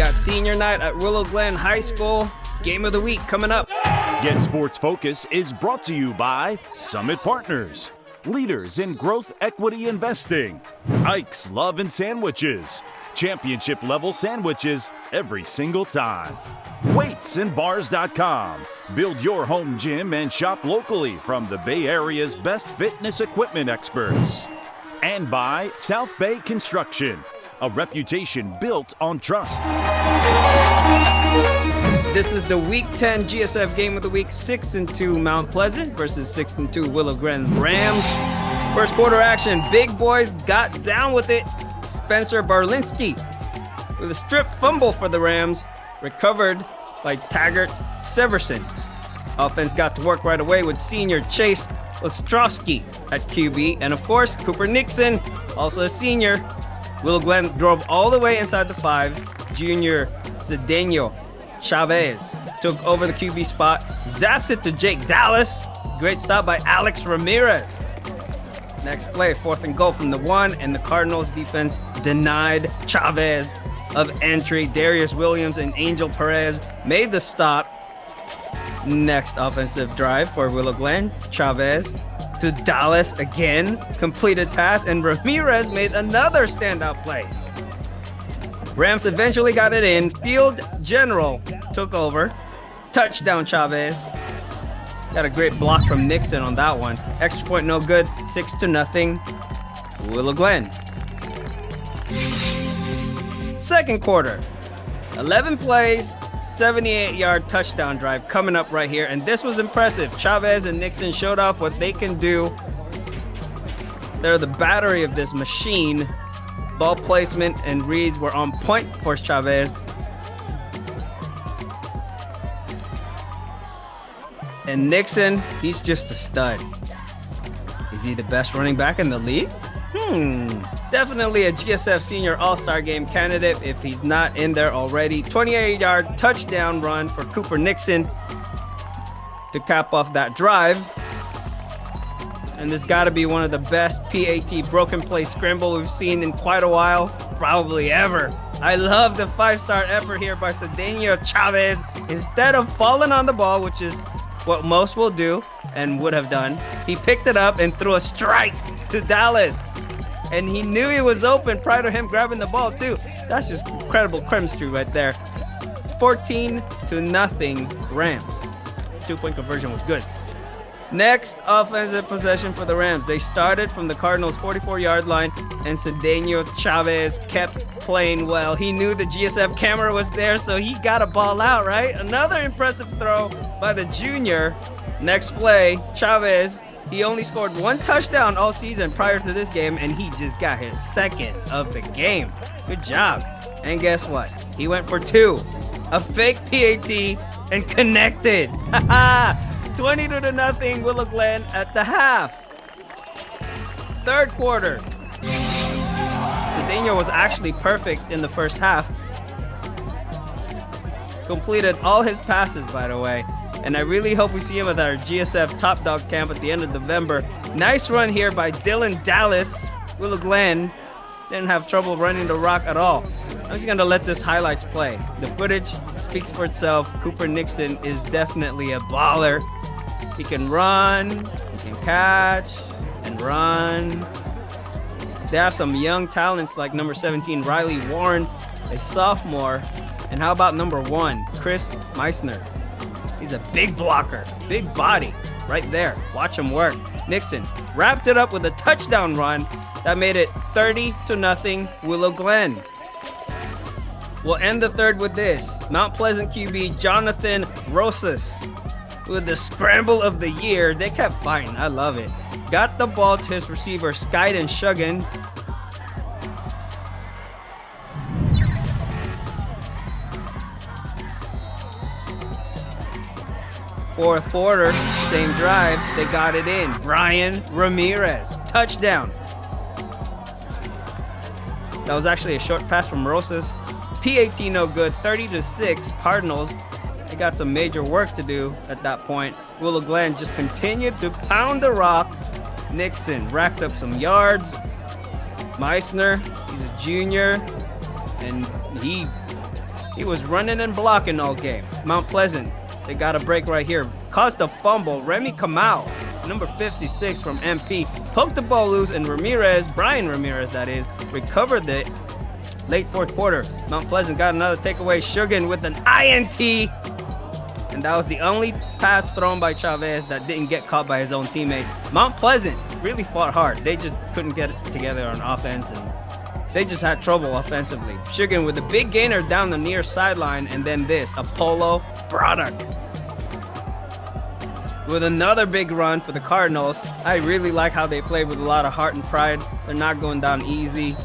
got senior night at Willow Glen High School. Game of the week coming up. GetSportsFocus is brought to you by Summit Partners, leaders in growth equity investing. Ike's Love and Sandwiches, championship level sandwiches every single time. Weightsandbars.com, build your home gym and shop locally from the Bay Area's best fitness equipment experts. And by South Bay Construction, a reputation built on trust. This is the Week 10 GSF Game of the Week. 6-2 Mount Pleasant versus 6-2 Willow Glen Rams. First quarter action. Big boys got down with it. Spencer Barlinski with a strip fumble for the Rams. Recovered by Taggart Severson. Offense got to work right away with senior Chase Ostrowski at QB. And of course, Cooper Nixon, also a senior. Willow Glen drove all the way inside the 5. Junior Cedeno Chavez took over the QB spot. Zaps it to Jake Dallas. Great stop by Alex Ramirez. Next play, 4th and goal from the 1, and the Cardinals defense denied Chavez of entry. Darius Williams and Angel Perez made the stop. Next offensive drive for Willow Glen. Chavez to Dallas again. Completed pass, and Ramirez made another standout play. Rams eventually got it in. Field General took over. Touchdown Chavez. Got a great block from Nixon on that one. Extra point no good. 6-0. Willow Glen. Second quarter. 11 plays, 78-yard touchdown drive coming up right here. And this was impressive. Chavez and Nixon showed off what they can do. They're the battery of this machine. Ball placement and reads were on point for Chavez. And Nixon, he's just a stud. Is he the best running back in the league? Definitely a GSF Senior All-Star Game candidate if he's not in there already. 28-yard touchdown run for Cooper Nixon to cap off that drive. And this got to be one of the best PAT broken play scramble we've seen in quite a while, probably ever. I love the 5-star effort here by Cedeno Chavez. Instead of falling on the ball, which is what most will do and would have done, he picked it up and threw a strike to Dallas. And he knew he was open prior to him grabbing the ball too. That's just incredible chemistry right there. 14-0 Rams. 2-point conversion was good. Next offensive possession for the Rams. They started from the Cardinals' 44-yard line, and Cedeno Chavez kept playing well. He knew the GSF camera was there, so he got a ball out, right? Another impressive throw by the junior. Next play, Chavez, he only scored 1 touchdown all season prior to this game, and he just got his 2nd of the game. Good job. And guess what? He went for 2. A fake PAT and connected. 20-0 Willow Glen at the half. Third quarter. Cedeno was actually perfect in the first half. Completed all his passes, by the way. And I really hope we see him at our GSF Top Dog Camp at the end of November. Nice run here by Dylan Dallas. Willow Glen didn't have trouble running the rock at all. I'm just going to let this highlights play. The footage speaks for itself. Cooper Nixon is definitely a baller. He can run, he can catch, and run. They have some young talents like number 17, Riley Warren, a sophomore. And how about number 1, Chris Meissner? He's a big blocker, big body, right there. Watch him work. Nixon wrapped it up with a touchdown run that made it 30-0 Willow Glen. We'll end the third with this. Mount Pleasant QB Jonathan Rosas with the scramble of the year. They kept fighting. I love it. Got the ball to his receiver, Skyden Shuggan. Fourth quarter, same drive, they got it in. Brian Ramirez, touchdown. That was actually a short pass from Rosas. PAT no good, 30-6 Cardinals. They got some major work to do at that point. Willow Glen just continued to pound the rock. Nixon racked up some yards. Meissner, he's a junior, and he He was running and blocking all game. Mount Pleasant, they got a break right here. Caused a fumble. Remy Kamau, number 56 from MP, poked the ball loose, and Brian Ramirez that is, recovered it late fourth quarter. Mount Pleasant got another takeaway. Sugan with an INT. And that was the only pass thrown by Chavez that didn't get caught by his own teammates. Mount Pleasant really fought hard. They just couldn't get it together on offense, and they just had trouble offensively. Sugan with a big gainer down the near sideline, and then this, Apollo Broderick with another big run for the Cardinals. I really like how they play with a lot of heart and pride. They're not going down easy,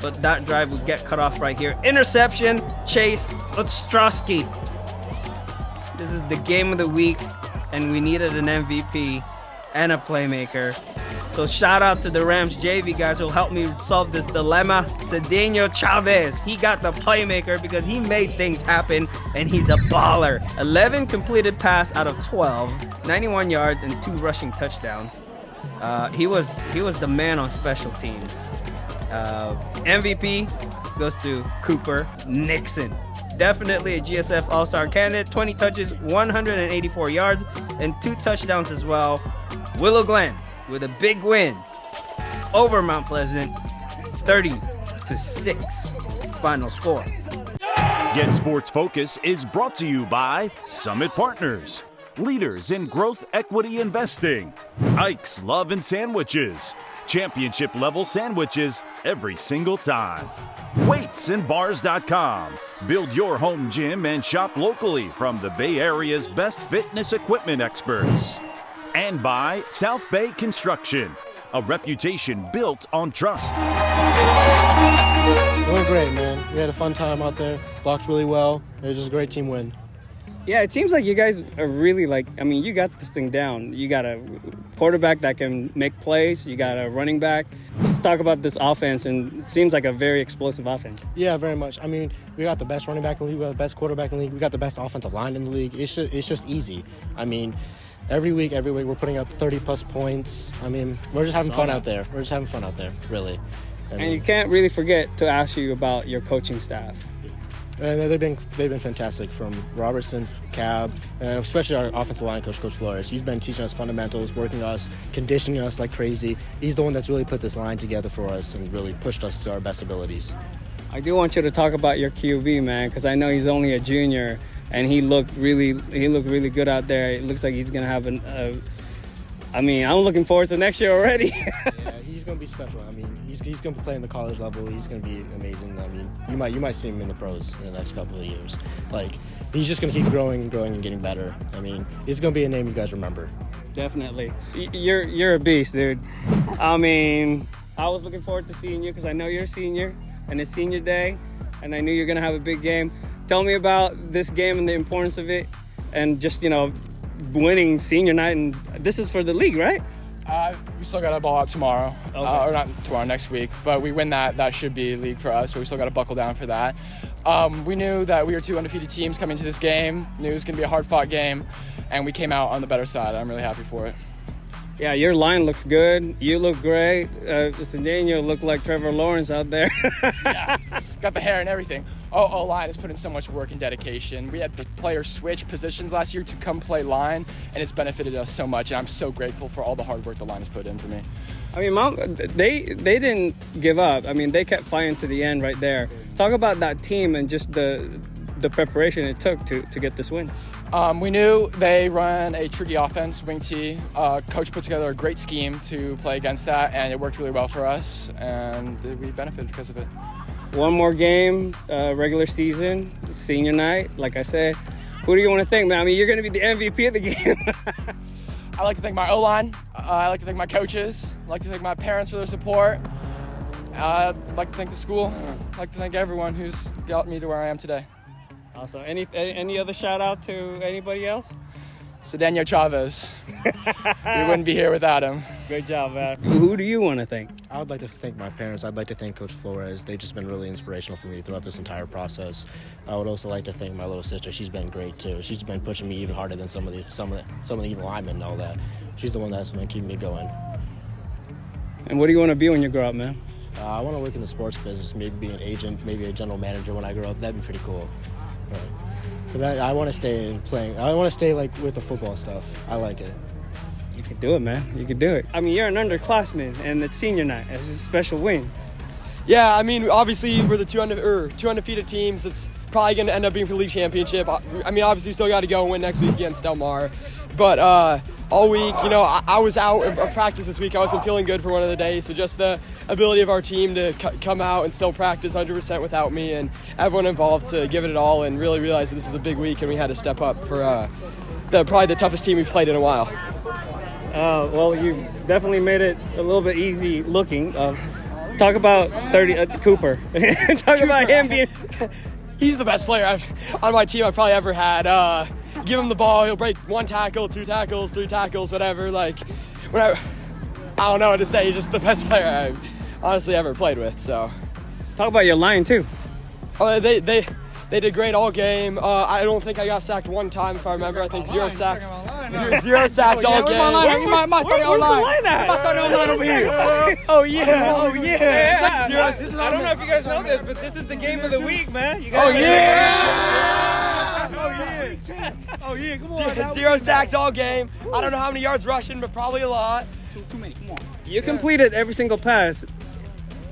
but that drive would get cut off right here. Interception, Chase Ostrowski. This is the game of the week, and we needed an MVP and a playmaker. So shout out to the Rams JV guys who helped me solve this dilemma. Cedeno Chavez, he got the playmaker because he made things happen, and he's a baller. 11 completed pass out of 12, 91 yards and 2 rushing touchdowns. He was the man on special teams. MVP goes to Cooper Nixon. Definitely a GSF All-Star candidate. 20 touches, 184 yards, and 2 touchdowns as well. Willow Glen with a big win over Mount Pleasant, 30-6 final score. GetSportsFocus is brought to you by Summit Partners, leaders in growth equity investing. Ike's Love and Sandwiches, championship level sandwiches every single time. Weightsandbars.com, build your home gym and shop locally from the Bay Area's best fitness equipment experts. And by South Bay Construction, a reputation built on trust. Doing great, man. We had a fun time out there. Blocked really well. It was just a great team win. Yeah, it seems like you guys are really you got this thing down. You got a quarterback that can make plays. You got a running back. Let's talk about this offense, and it seems like a very explosive offense. Yeah, very much. I mean, we got the best running back in the league. We got the best quarterback in the league. We got the best offensive line in the league. It's just easy. I mean, every week, we're putting up 30-plus points. I mean, we're just having fun out there. We're just having fun out there, really. And you can't really forget to ask you about your coaching staff. And they've been fantastic, from Robertson, Cab, and especially our offensive line coach, Coach Flores. He's been teaching us fundamentals, working us, conditioning us like crazy. He's the one that's really put this line together for us and really pushed us to our best abilities. I do want you to talk about your QB, man, because I know he's only a junior, and he looked really good out there. It looks like he's gonna have I'm looking forward to next year already. Yeah, he's gonna be special. I mean, he's gonna be playing the college level. He's gonna be amazing. I mean, you might see him in the pros in the next couple of years. He's just gonna keep growing and getting better. I mean, he's gonna be a name you guys remember. Definitely. You're a beast, dude. I mean, I was looking forward to seeing you because I know you're a senior, and it's senior day, and I knew you're gonna have a big game. Tell me about this game and the importance of it, and just winning senior night, and this is for the league, right? We still got a ball out tomorrow, Okay. or not tomorrow, next week. But we win that should be league for us. But we still got to buckle down for that. We knew that we were 2 undefeated teams coming to this game. Knew it was going to be a hard-fought game, and we came out on the better side. I'm really happy for it. Yeah, your line looks good. You look great. Cedeno looked like Trevor Lawrence out there. Yeah, got the hair and everything. O-line has put in so much work and dedication. We had the players switch positions last year to come play line, and it's benefited us so much, and I'm so grateful for all the hard work the line has put in for me. I mean, they didn't give up. I mean, they kept fighting to the end right there. Talk about that team and just the preparation it took to get this win. We knew they run a tricky offense, wing T. Coach put together a great scheme to play against that, and it worked really well for us, and we benefited because of it. One more game, regular season, senior night. Like I said, who do you want to thank, man? I mean, you're going to be the MVP of the game. I like to thank my O-line. I like to thank my coaches. I like to thank my parents for their support. I'd like to thank the school. I'd like to thank everyone who's got me to where I am today. Also, any other shout out to anybody else? Cedeno Chavez. We wouldn't be here without him. Great job, man. Who do you want to thank? I would like to thank my parents. I'd like to thank Coach Flores. They've just been really inspirational for me throughout this entire process. I would also like to thank my little sister. She's been great too. She's been pushing me even harder than some of the evil linemen and all that. She's the one that's been keeping me going. And what do you want to be when you grow up, man? I want to work in the sports business, maybe be an agent, maybe a general manager when I grow up. That'd be pretty cool. But for that, I want to stay in playing. I want to stay like with the football stuff. I like it. You can do it, man. You can do it. I mean, you're an underclassman, and it's senior night. It's a special win. Yeah, I mean, obviously we're the two undefeated teams. It's probably going to end up being for the league championship. I mean, obviously we still got to go and win next week against Del Mar. But all week, you know, I was out of practice this week. I wasn't feeling good for one of the days. So just the ability of our team to come out and still practice 100% without me, and everyone involved to give it all and really realize that this is a big week and we had to step up for probably the toughest team we've played in a while. Well, you definitely made it a little bit easy looking. Talk about Cooper. Talk about him being... He's the best player on my team I've probably ever had. Give him the ball, he'll break 1 tackle, 2 tackles, 3 tackles, whatever. Like, I don't know what to say. He's just the best player I've honestly ever played with. So, talk about your line too. Oh, they did great all game. I don't think I got sacked 1 time if I remember. I think 0 sacks. 0 sacks all game. Where's the line at? My starting line over here. Oh yeah. I don't know if you guys know this, but this is the game of the week, man. You guys Oh yeah, come on. 0 sacks all game. I don't know how many yards rushing, but probably a lot. Too many, come on. You completed every single pass,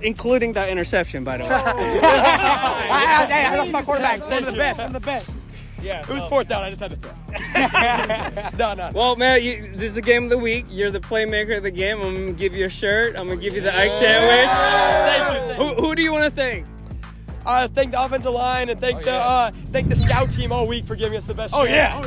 including that interception, by the way. Hey, that's my quarterback. One of the best. Yeah, it was 4th down. I just had to throw. No. Well, man, this is the game of the week. You're the playmaker of the game. I'm going to give you a shirt. I'm going to give you the Ike sandwich. Thank you. Who do you want to thank? Thank the offensive line and thank the scout team all week for giving us the best. Oh yeah.